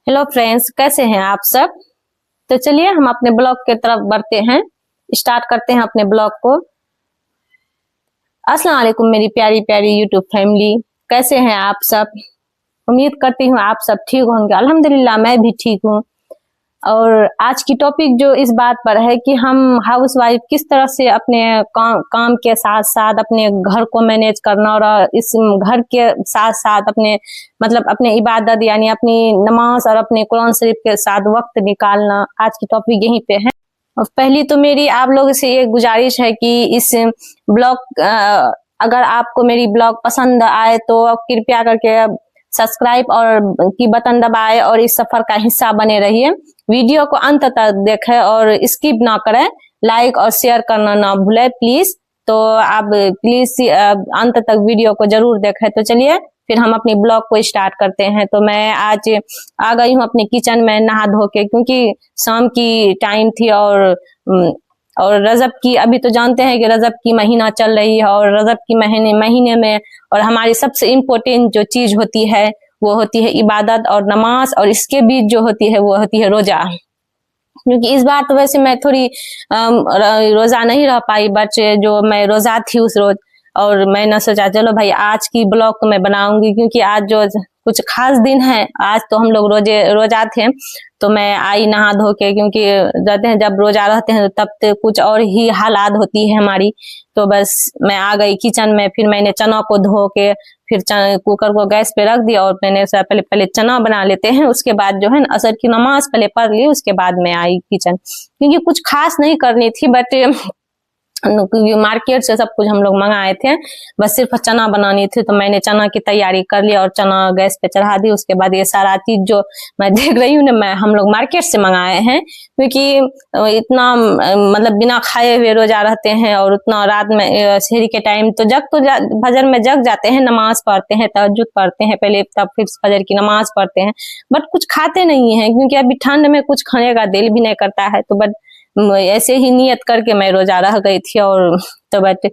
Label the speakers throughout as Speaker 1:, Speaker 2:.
Speaker 1: Hello friends, कैसे हैं आप सब। तो चलिए हम अपने ब्लॉग की तरफ बढ़ते हैं, स्टार्ट करते हैं अपने ब्लॉग को। अस्सलाम वालेकुम मेरी प्यारी प्यारी यूट्यूब फैमिली, कैसे हैं आप सब। उम्मीद करती हूँ आप सब ठीक होंगे। अल्हम्दुलिल्लाह मैं भी ठीक हूँ। और आज की टॉपिक जो इस बात पर है कि हम हाउस वाइफ किस तरह से अपने काम के साथ साथ अपने घर को मैनेज करना और इस घर के साथ साथ अपने मतलब अपने इबादत यानी अपनी नमाज और अपने कुरान शरीफ के साथ वक्त निकालना, आज की टॉपिक यहीं पे है। और पहली तो मेरी आप लोगों से ये गुजारिश है कि इस ब्लॉग अगर आपको मेरी ब्लॉग पसंद आए तो कृपया करके सब्सक्राइब और की बटन दबाए और इस सफर का हिस्सा बने रहिए। वीडियो को अंत तक देखें और स्किप ना करें, लाइक और शेयर करना ना भूलें प्लीज। तो आप प्लीज अंत तक वीडियो को जरूर देखें। तो चलिए फिर हम अपनी ब्लॉग को स्टार्ट करते हैं। तो मैं आज आ गई हूँ अपने किचन में नहा धो के, क्योंकि शाम की टाइम थी और रजब की, अभी तो जानते हैं कि रजब की महीना चल रही है और रजब की महीने में और हमारी सबसे इम्पोर्टेंट जो चीज होती है वो होती है इबादत और नमाज, और इसके बीच जो होती है वो होती है रोजा। क्योंकि इस बार तो वैसे मैं थोड़ी रोजा नहीं रह पाई, बट जो मैं रोजा थी उस रोज, और मैंने सोचा चलो भाई आज की ब्लॉग तो मैं बनाऊंगी, क्योंकि आज जो कुछ खास दिन है। आज तो हम लोग रोजा थे, तो मैं आई नहा धो के, क्योंकि कहते हैं जब रोजा रहते हैं तब तो कुछ और ही हालात होती है हमारी। तो बस मैं आ गई किचन में, फिर मैंने चना को धो के फिर कुकर को गैस पे रख दिया और मैंने पहले चना बना लेते हैं, उसके बाद जो है ना असर की नमाज पहले पढ़ ली, उसके बाद मैं आई किचन, क्योंकि कुछ खास नहीं करनी थी। बट क्योंकि मार्केट से सब कुछ हम लोग मंगाए थे, बस सिर्फ चना बनानी थी, तो मैंने चना की तैयारी कर ली और चना गैस पे चढ़ा दी। उसके बाद ये सारा चीज जो मैं देख रही हूँ ना, हम लोग मार्केट से मंगाए हैं, क्योंकि इतना मतलब बिना खाए हुए रोजा रहते हैं और उतना रात में शहरी के टाइम तो फजर में जग जाते हैं, नमाज पढ़ते हैं, तहज्जुद पढ़ते हैं पहले, तब फिर फजर की नमाज पढ़ते हैं, बट कुछ खाते नहीं है, क्योंकि अभी ठंड में कुछ खाने का दिल भी नहीं करता है। तो बट ऐसे ही नियत करके मैं रोजा रह गई थी। और तो बट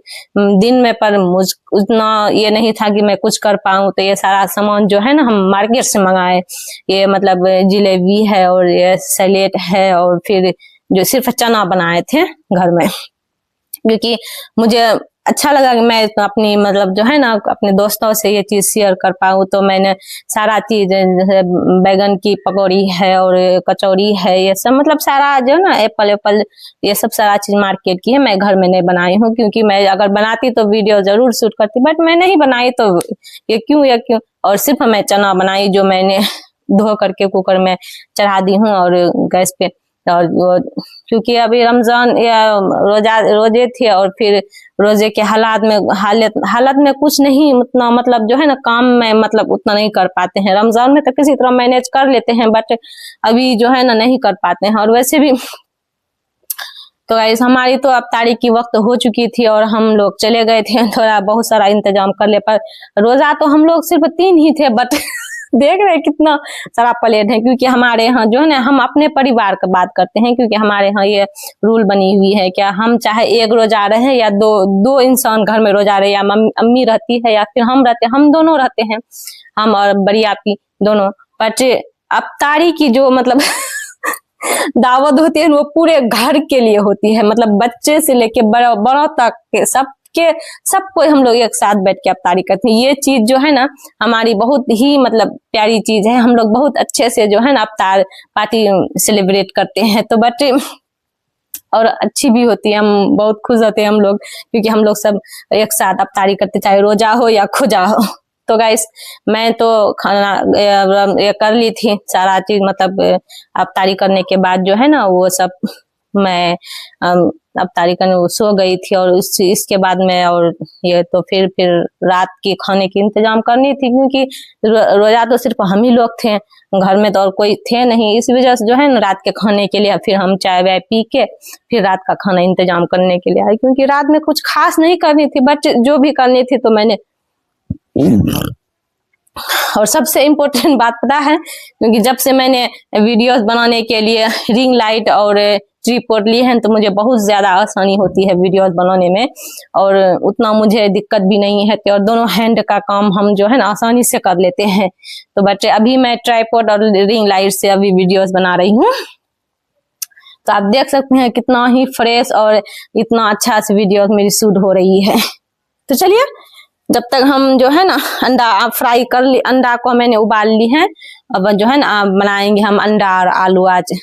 Speaker 1: दिन में पर मुझ उतना ये नहीं था कि मैं कुछ कर पाऊं, तो ये सारा सामान जो है ना हम मार्केट से मंगाए। ये मतलब जिलेबी है और ये सैलेड है और फिर जो सिर्फ चना बनाए थे घर में, क्योंकि मुझे अच्छा लगा कि मैं अपनी मतलब जो है ना अपने दोस्तों से ये चीज शेयर कर पाऊँ। तो मैंने सारा चीज बैगन की पकौड़ी है और कचौड़ी है, ये सब मतलब सारा जो है ना एप्पल ये सब सारा चीज मार्केट की है, मैं घर में नहीं बनाई हूँ। क्योंकि मैं अगर बनाती तो वीडियो जरूर शूट करती, बट मैं नहीं बनाई, तो ये क्यों। और सिर्फ मैं चना बनाई जो मैंने धो करके कुकर में चढ़ा दी हूँ और गैस पे। और क्योंकि अभी रमजान या रोजे थे और फिर रोजे के हालत में कुछ नहीं उतना मतलब जो है ना काम में मतलब उतना नहीं कर पाते हैं। रमजान में तो किसी तरह मैनेज कर लेते हैं, बट अभी जो है ना नहीं कर पाते हैं। और वैसे भी तो ऐसा हमारी तो अफ्तारी की वक्त हो चुकी थी और हम लोग चले गए थे, थोड़ा बहुत सारा इंतजाम कर ले, पर रोजा तो हम लोग सिर्फ 3 ही थे, बट देख रहे कितना सारा प्लेट है। क्योंकि हमारे यहाँ जो है ना हम अपने परिवार का बात करते हैं, क्योंकि हमारे यहाँ ये रूल बनी हुई है क्या हम चाहे एक रोजा रहे या दो इंसान घर में रोजा रहे, या अम्मी रहती है या फिर हम रहते हैं, हम दोनों रहते हैं, हम और बड़ी आपी दोनों। बट अफ्तारी की जो मतलब दावत होती है वो पूरे घर के लिए होती है, मतलब बच्चे से लेके बड़ों तक के सबको हम लोग एक साथ बैठ के अफ्तारी करते हैं। ये चीज जो है ना हमारी बहुत ही मतलब प्यारी चीज है, हम लोग बहुत अच्छे से जो है ना अफ्तार पार्टी सेलिब्रेट करते हैं। तो बट और अच्छी भी होती है, हम बहुत खुश होते हैं हम लोग, क्योंकि हम लोग सब एक साथ अफ्तारी करते, चाहे रोजा हो या खुजा हो। तो गाइस मैं तो खाना ये कर ली थी सारा चीज, मतलब अफ्तारी करने के बाद जो है ना वो सब मैं अफ्तारी करने सो गई थी। और इसके बाद में और ये तो फिर रात के खाने की इंतजाम करनी थी, क्योंकि रोजा तो सिर्फ हम ही लोग थे घर में, तो और कोई थे नहीं। इस वजह से जो है ना रात के खाने के लिए फिर हम चाय वाय पी के फिर रात का खाना इंतजाम करने के लिए आए, क्योंकि रात में कुछ खास नहीं करनी थी, बट जो भी करनी थी तो मैंने। और सबसे इम्पोर्टेंट बात पता है, क्योंकि जब से मैंने वीडियोस बनाने के लिए रिंग लाइट और ट्राइपॉड लिए हैं तो मुझे बहुत ज्यादा आसानी होती है वीडियोस बनाने में, और उतना मुझे दिक्कत भी नहीं है, और दोनों हैंड का काम हम जो है ना आसानी से कर लेते हैं। तो बट अभी मैं ट्राइपॉड और रिंग लाइट से अभी वीडियोस बना रही हूँ। तो आप देख सकते हैं कितना ही फ्रेश और इतना अच्छा से वीडियो मेरी शूट हो रही है। तो चलिए, जब तक हम जो है ना अंडा फ्राई कर ली, अंडा को मैंने उबाल ली है, अब जो है ना बनाएंगे हम अंडा और आलू आज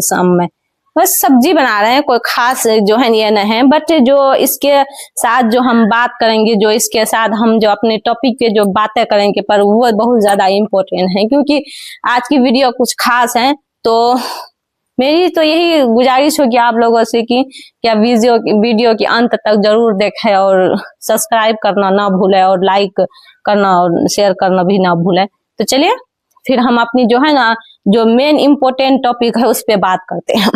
Speaker 1: शाम में। बस सब्जी बना रहे हैं, कोई खास जो है ये नहीं है, बट जो इसके साथ जो हम बात करेंगे, जो इसके साथ हम जो अपने टॉपिक पे जो बातें करेंगे पर वो बहुत ज्यादा इम्पोर्टेंट है, क्योंकि आज की वीडियो कुछ खास है। तो मेरी तो यही गुजारिश होगी आप लोगों से कि क्या वीडियो के अंत तक जरूर देखें और सब्सक्राइब करना ना भूलें और लाइक करना और शेयर करना भी ना भूलें। तो चलिए फिर हम अपनी जो है ना जो मेन इम्पोर्टेंट टॉपिक है उस पे बात करते हैं।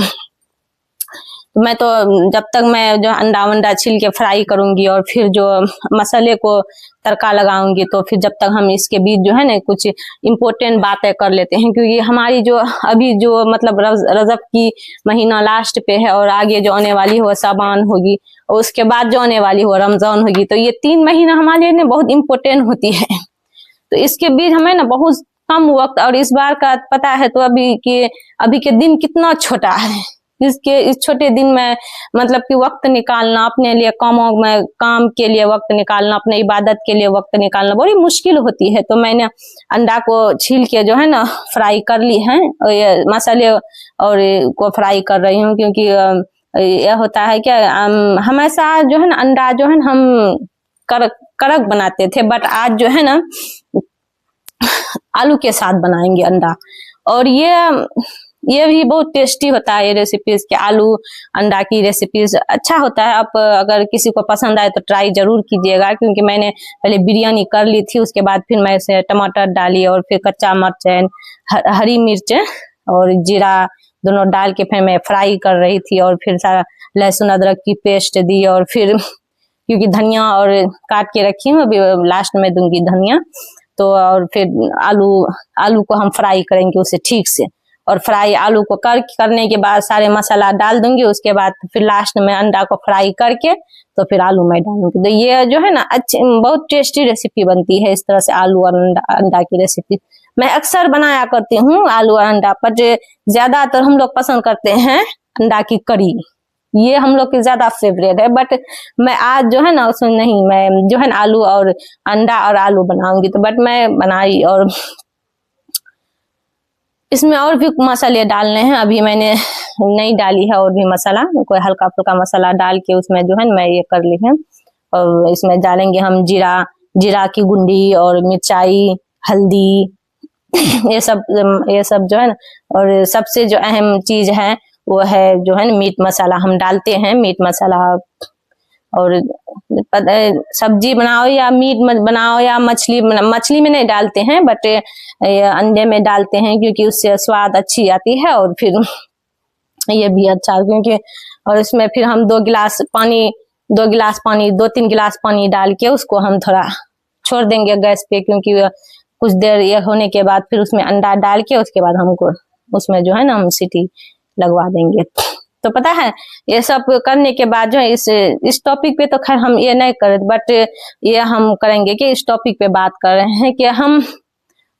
Speaker 1: तो मैं तो जब तक मैं जो अंडा वंडा छिल के फ्राई करूंगी और फिर जो मसाले को तड़का लगाऊंगी, तो फिर जब तक हम इसके बीच जो है ना कुछ इम्पोर्टेंट बातें कर लेते हैं, क्योंकि हमारी जो अभी जो मतलब रजब की महीना लास्ट पे है और आगे जो आने वाली हो शाबान होगी और उसके बाद जो आने वाली हो रमजान होगी। तो ये 3 महीना हमारे लिए बहुत इम्पोर्टेंट होती है। तो इसके बीच हमें ना बहुत कम वक्त, और इस बार का पता है तो अभी के दिन कितना छोटा है, इस छोटे दिन में मतलब कि वक्त निकालना अपने लिए, काम के लिए वक्त निकालना, अपने इबादत के लिए वक्त निकालना बड़ी मुश्किल होती है। तो मैंने अंडा को छील के जो है ना फ्राई कर ली है, और ये मसाले और को फ्राई कर रही हूँ, क्योंकि यह होता है कि हमेशा जो है ना अंडा जो है ना हम कड़क बनाते थे, बट आज जो है ना आलू के साथ बनाएंगे अंडा। और ये भी बहुत टेस्टी होता है ये रेसिपीज के, आलू अंडा की रेसिपीज अच्छा होता है। आप अगर किसी को पसंद आए तो ट्राई जरूर कीजिएगा, क्योंकि मैंने पहले बिरयानी कर ली थी, उसके बाद फिर मैं इसे टमाटर डाली और फिर कच्चा मिर्च, हरी मिर्च और जीरा दोनों डाल के फिर मैं फ्राई कर रही थी, और फिर सारा लहसुन अदरक की पेस्ट दी, और फिर क्योंकि धनिया और काट के रखी हूँ, अभी लास्ट में दूंगी धनिया। तो और फिर आलू को हम फ्राई करेंगे उसे ठीक से, और फ्राई आलू को करने के बाद सारे मसाला डाल दूंगी, उसके बाद फिर लास्ट में अंडा को फ्राई करके तो फिर आलू में डालूंगी। तो ये जो है ना अच्छी बहुत टेस्टी रेसिपी बनती है इस तरह से, आलू और अंडा की रेसिपी मैं अक्सर बनाया करती हूँ, आलू और अंडा। पर ज्यादातर हम लोग पसंद करते हैं अंडा की करी, ये हम लोग की ज्यादा फेवरेट है। बट मैं आज जो है ना उसमें नहीं, मैं जो है ना आलू और अंडा और आलू बनाऊंगी। तो बट मैं बनाई, और इसमें और भी मसाले डालने हैं, अभी मैंने नहीं डाली है और भी मसाला, कोई हल्का फुल्का मसाला डाल के उसमें जो है मैं ये कर ली है। और इसमें डालेंगे हम जीरा की गुंडी और मिर्चाई, हल्दी, ये सब जो है ना। और सबसे जो अहम चीज है वो है जो है ना मीट मसाला हम डालते हैं, मीट मसाला। और सब्जी बनाओ या मीट बनाओ या मछली में नहीं डालते हैं, बट अंडे में डालते हैं, क्योंकि उससे स्वाद अच्छी आती है, और फिर ये भी अच्छा, क्योंकि और इसमें फिर हम 2 गिलास पानी 2-3 गिलास पानी डाल के उसको हम थोड़ा छोड़ देंगे गैस पे, क्योंकि कुछ देर ये होने के बाद फिर उसमें अंडा डाल के उसके बाद हमको उसमें जो है ना हम सीटी लगवा देंगे। तो पता है ये सब करने के बाद जो है इस टॉपिक पे तो खैर हम ये नहीं कर, बट ये हम करेंगे कि इस टॉपिक पे बात कर रहे हैं कि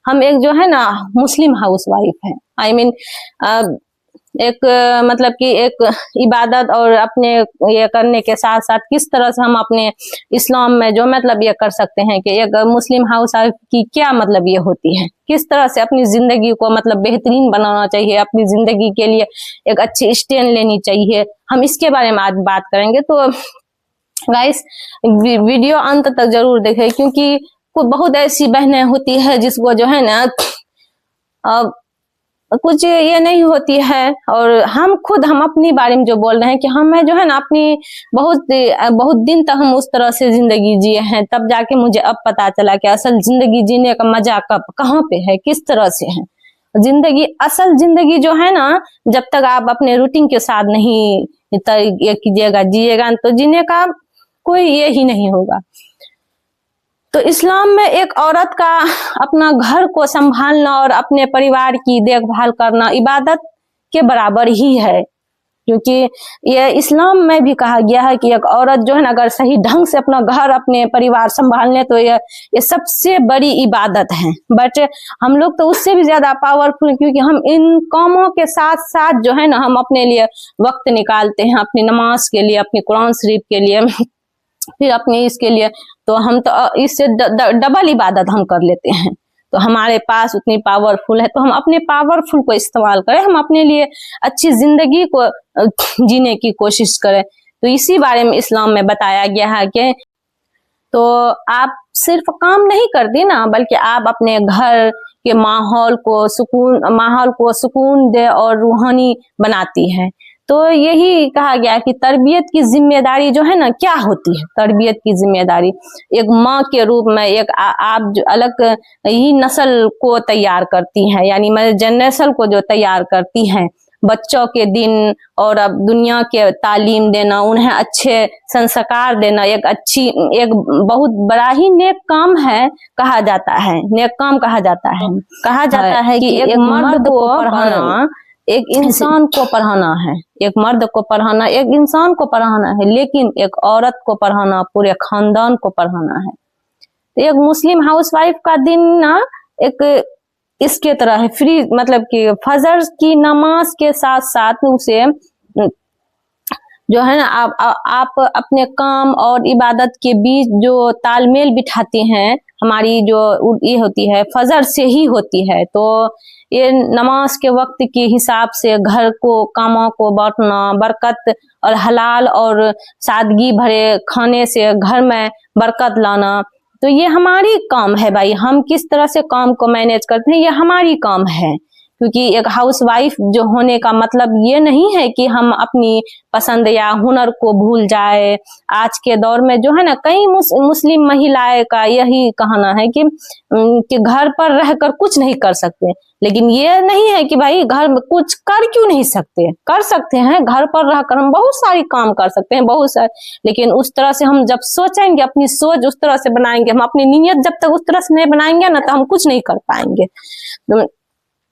Speaker 1: हम एक जो है ना मुस्लिम हाउसवाइफ है, आई मीन एक मतलब कि एक इबादत और अपने ये करने के साथ साथ किस तरह से हम अपने इस्लाम में जो मतलब ये कर सकते हैं कि एक मुस्लिम हाउसवाइफ की क्या मतलब ये होती है, किस तरह से अपनी जिंदगी को मतलब बेहतरीन बनाना चाहिए, अपनी जिंदगी के लिए एक अच्छी स्टैंड लेनी चाहिए, हम इसके बारे में आज बात करेंगे। तो गाइस वीडियो अंत तक जरूर देखें, क्योंकि बहुत ऐसी बहनें होती है जिसको जो है ना कुछ ये नहीं होती है, और हम अपनी बारे में जो बोल रहे हैं कि हमें जो है ना अपनी बहुत दिन तक हम उस तरह से जिंदगी जिए हैं, तब जाके मुझे अब पता चला कि असल जिंदगी जीने का मजा कहाँ पे है, किस तरह से है जिंदगी। असल जिंदगी जो है ना, जब तक आप अपने रूटीन के साथ नहीं ये कीजिएगा, जिएगा, तो जीने का कोई ये ही नहीं होगा। तो इस्लाम में एक औरत का अपना घर को संभालना और अपने परिवार की देखभाल करना इबादत के बराबर ही है। क्योंकि ये इस्लाम में भी कहा गया है कि एक औरत जो है ना अगर सही ढंग से अपना घर अपने परिवार संभाल ले तो ये सबसे बड़ी इबादत है। बट हम लोग तो उससे भी ज्यादा पावरफुल, क्योंकि हम इन कामों के साथ साथ जो है ना हम अपने लिए वक्त निकालते हैं, अपनी नमाज के लिए, अपनी कुरान शरीफ के लिए, फिर अपने इसके लिए, तो हम तो इससे डबल इबादत हम कर लेते हैं। तो हमारे पास उतनी पावरफुल है तो हम अपने पावरफुल को इस्तेमाल करें, हम अपने लिए अच्छी जिंदगी को जीने की कोशिश करें। तो इसी बारे में इस्लाम में बताया गया है कि तो आप सिर्फ काम नहीं करती ना, बल्कि आप अपने घर के माहौल को सुकून दे और रूहानी बनाती है। तो यही कहा गया कि तरबियत की जिम्मेदारी जो है ना क्या होती है। तरबियत की जिम्मेदारी एक माँ के रूप में एक आप जो अलग ही नस्ल को तैयार करती हैं, यानी जनरेशन को जो तैयार करती हैं, बच्चों के दिन और अब दुनिया के तालीम देना, उन्हें अच्छे संस्कार देना एक बहुत बड़ा ही नेक काम है कहा जाता है। नेक काम कहा जाता है कि एक मर्द को पढ़ाना एक इंसान को पढ़ाना है, एक मर्द को पढ़ाना एक इंसान को पढ़ाना है, लेकिन एक औरत को पढ़ाना पूरे खानदान को पढ़ाना है। तो एक मुस्लिम हाउसवाइफ का दिन ना एक इसके तरह है, फ्री मतलब कि फजर की नमाज के साथ साथ उसे जो है ना आप अपने काम और इबादत के बीच जो तालमेल बिठाती हैं, हमारी जो ये होती है फजर से ही होती है। तो ये नमाज के वक्त के हिसाब से घर को कामों को बांटना, बरकत और हलाल और सादगी भरे खाने से घर में बरकत लाना, तो ये हमारी काम है भाई। हम किस तरह से काम को मैनेज करते हैं ये हमारी काम है। क्योंकि एक हाउसवाइफ जो होने का मतलब ये नहीं है कि हम अपनी पसंद या हुनर को भूल जाए। आज के दौर में जो है ना कई मुस्लिम महिलाएं का यही कहना है कि घर पर रहकर कुछ नहीं कर सकते, लेकिन ये नहीं है कि भाई घर में कुछ कर क्यों नहीं सकते, कर सकते हैं। घर पर रहकर हम बहुत सारी काम कर सकते हैं, बहुत सारे, लेकिन उस तरह से हम जब सोचेंगे, अपनी सोच उस तरह से बनाएंगे, हम अपनी नीयत जब तक उस तरह से नहीं बनाएंगे ना तो हम कुछ नहीं कर पाएंगे।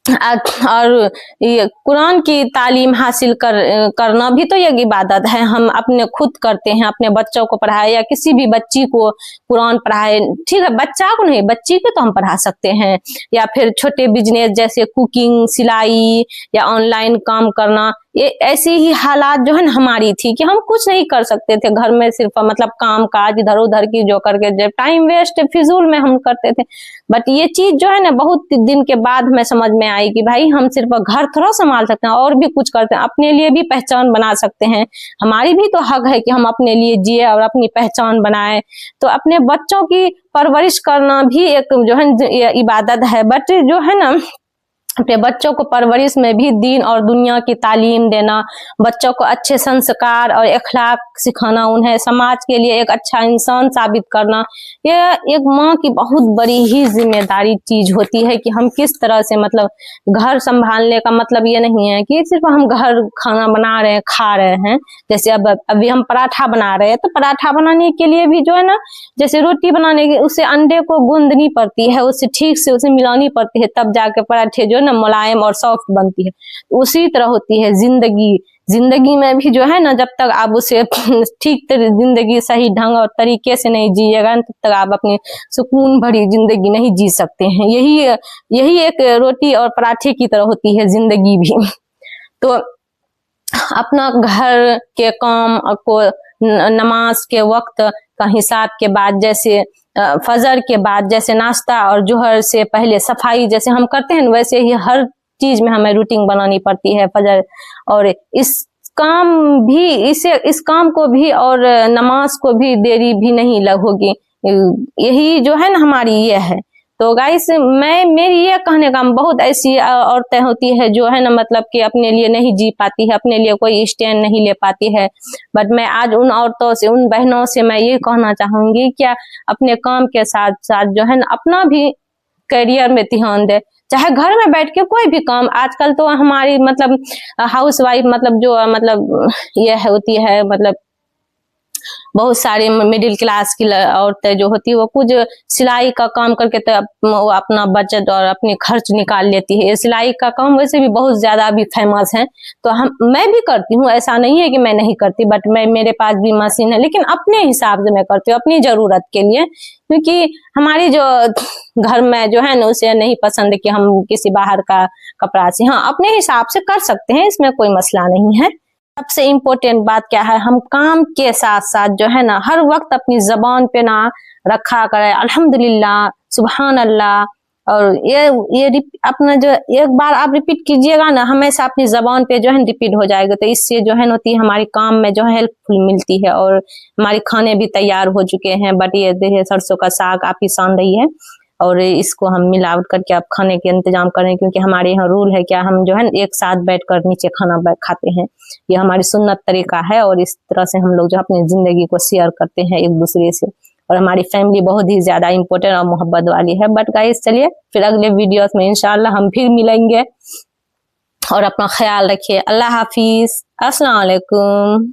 Speaker 1: और ये कुरान की तालीम हासिल करना भी तो एक इबादत है। हम अपने खुद करते हैं, अपने बच्चों को पढ़ाए या किसी भी बच्ची को कुरान पढ़ाए, ठीक है, बच्चा को नहीं बच्ची को तो हम पढ़ा सकते हैं। या फिर छोटे बिजनेस जैसे कुकिंग, सिलाई या ऑनलाइन काम करना, ये ऐसी ही हालात जो है ना हमारी थी कि हम कुछ नहीं कर सकते थे घर में, सिर्फ मतलब काम काज इधर उधर की जो करके जब टाइम वेस्ट फिजूल में हम करते थे। बट ये चीज जो है ना बहुत दिन के बाद हमें समझ में आई कि भाई हम सिर्फ घर थोड़ा संभाल सकते हैं, और भी कुछ करते हैं, अपने लिए भी पहचान बना सकते हैं। हमारी भी तो हक है कि हम अपने लिए जिए और अपनी पहचान बनाए। तो अपने बच्चों की परवरिश करना भी एक जो है इबादत है। बट जो है ना अपने बच्चों को परवरिश में भी दीन और दुनिया की तालीम देना, बच्चों को अच्छे संस्कार और अखलाक सिखाना, उन्हें समाज के लिए एक अच्छा इंसान साबित करना, यह एक माँ की बहुत बड़ी ही जिम्मेदारी चीज होती है कि हम किस तरह से मतलब घर संभालने का मतलब ये नहीं है कि सिर्फ हम घर खाना बना रहे हैं खा रहे हैं। जैसे अभी हम पराठा बना रहे हैं तो पराठा बनाने के लिए भी जो है ना, जैसे रोटी बनाने के उसे अंडे को गूंदनी पड़ती है, उससे ठीक से उसे मिलानी पड़ती है, तब जाके पराठे जो ना मुलायम और सॉफ्ट बनती है। उसी तरह होती है जिंदगी में भी जो है ना, जब तक आप उसे ठीक जिंदगी सही ढंग और तरीके से नहीं जिएगा तब तक आप अपनी सुकून भरी जिंदगी नहीं जी सकते हैं। यही एक रोटी और पराठे की तरह होती है जिंदगी भी। तो अपना घर के काम को नमाज के वक्त का हिसाब के बाद, जैसे फजर के बाद जैसे नाश्ता और जोहर से पहले सफाई जैसे हम करते हैं, वैसे ही हर चीज में हमें रूटीन बनानी पड़ती है फजर। और इस काम को भी और नमाज को भी देरी भी नहीं होगी। यही जो है ना हमारी ये है। तो गाइस मेरी ये कहने का, बहुत ऐसी औरतें होती है जो है ना मतलब कि अपने लिए नहीं जी पाती है, अपने लिए कोई स्टैंड नहीं ले पाती है। बट मैं आज उन औरतों से, उन बहनों से मैं ये कहना चाहूंगी क्या अपने काम के साथ साथ जो है ना अपना भी करियर में ध्यान दे, चाहे घर में बैठ के कोई भी काम। आजकल तो हमारी मतलब हाउस वाइफ मतलब जो मतलब ये होती है मतलब बहुत सारी मिडिल क्लास की औरतें जो होती है वो कुछ सिलाई का काम करके तो वो अपना बचत और अपनी खर्च निकाल लेती है। ये सिलाई का काम वैसे भी बहुत ज्यादा अभी फेमस है, तो मैं भी करती हूँ, ऐसा नहीं है कि मैं नहीं करती, बट मेरे पास भी मशीन है, लेकिन अपने हिसाब से मैं करती हूँ, अपनी जरूरत के लिए। क्योंकि हमारी जो घर में जो है ना उसे नहीं पसंद कि हम किसी बाहर का कपड़ा से, हाँ अपने हिसाब से कर सकते हैं, इसमें कोई मसला नहीं है। सबसे इम्पोर्टेंट बात क्या है, हम काम के साथ साथ जो है ना हर वक्त अपनी जबान पे ना रखा करें अल्हम्दुलिल्लाह, सुबहान अल्लाह। और ये अपना जो एक बार आप रिपीट कीजिएगा ना, हमेशा अपनी जबान पे जो है रिपीट हो जाएगा, तो इससे जो है होती है हमारी काम में जो है हेल्पफुल मिलती है। और हमारे खाने भी तैयार हो चुके हैं, बट ये देखिए सरसों का साग आप ही सान रही है, और इसको हम मिलावट करके आप खाने के इंतजाम करें, क्योंकि हमारे यहाँ रूल है क्या, हम जो है एक साथ बैठकर नीचे खाना खाते हैं, ये हमारी सुन्नत तरीका है। और इस तरह से हम लोग जो अपनी जिंदगी को शेयर करते हैं एक दूसरे से, और हमारी फैमिली बहुत ही ज्यादा इम्पोर्टेंट और मोहब्बत वाली है। बट गाइस चलिए फिर अगले वीडियोस में इंशाल्लाह हम फिर मिलेंगे, और अपना ख्याल रखिए। अल्लाह हाफिज, अस्सलाम वालेकुम।